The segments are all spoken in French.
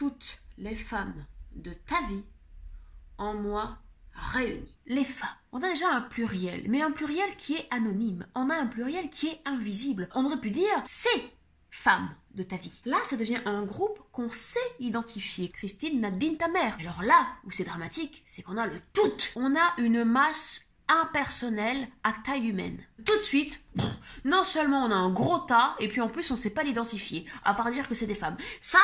toutes les femmes de ta vie en moi réunies. Les femmes. On a déjà un pluriel, mais un pluriel qui est anonyme. On a un pluriel qui est invisible. On aurait pu dire ces femmes de ta vie. Là, ça devient un groupe qu'on sait identifier. Christine, Nadine, ta mère. Alors là, où c'est dramatique, c'est qu'on a le tout. On a une masse impersonnelle à taille humaine. Tout de suite, non seulement on a un gros tas, et puis en plus on sait pas l'identifier, à part dire que c'est des femmes. Ça,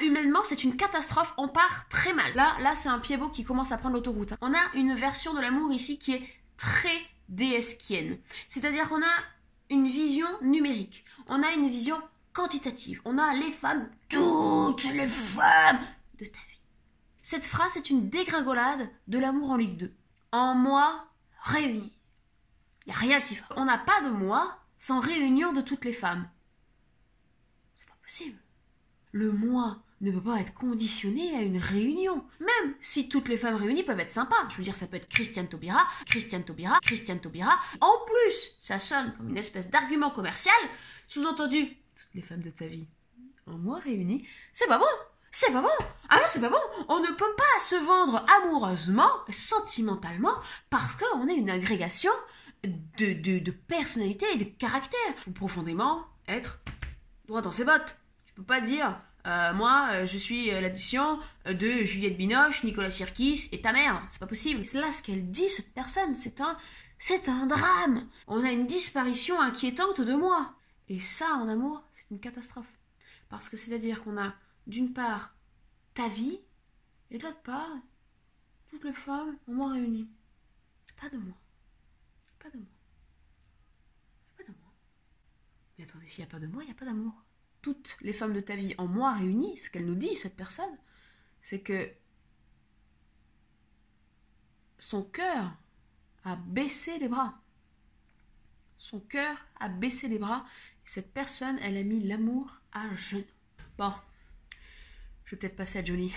humainement, c'est une catastrophe, on part très mal. Là, c'est un pied-beau qui commence à prendre l'autoroute. On a une version de l'amour ici qui est très déesquienne. C'est-à-dire qu'on a une vision numérique. On a une vision quantitative. On a les femmes, toutes les femmes de ta vie. Cette phrase est une dégringolade de l'amour en Ligue 2. En moi réunis. Il n'y a rien qui va. On n'a pas de moi sans réunion de toutes les femmes. C'est pas possible. Le moi ne peut pas être conditionné à une réunion. Même si toutes les femmes réunies peuvent être sympas. Je veux dire, ça peut être Christiane Taubira, Christiane Taubira, Christiane Taubira. En plus, ça sonne comme une espèce d'argument commercial. Sous-entendu, toutes les femmes de ta vie en moi réunies. C'est pas bon. C'est pas bon. Ah non, c'est pas bon. On ne peut pas se vendre amoureusement, sentimentalement, parce qu'on est une agrégation de personnalité et de caractère. Il faut profondément être droit dans ses bottes. Tu peux pas dire, moi, je suis l'addition de Juliette Binoche, Nicolas Sirkis et ta mère. C'est pas possible. C'est là ce qu'elle dit, cette personne. C'est un drame. On a une disparition inquiétante de moi. Et ça, en amour, c'est une catastrophe. Parce que c'est-à-dire qu'on a, d'une part, ta vie, et de l'autre part, toutes les femmes en moi réunies. Pas de moi. Pas de moi. Pas de moi. Mais attendez, s'il n'y a pas de moi, il n'y a pas d'amour. Toutes les femmes de ta vie en moi réunies, ce qu'elle nous dit, cette personne, c'est que son cœur a baissé les bras. Son cœur a baissé les bras. Cette personne, elle a mis l'amour à genoux. Bon, je vais peut-être passer à Johnny.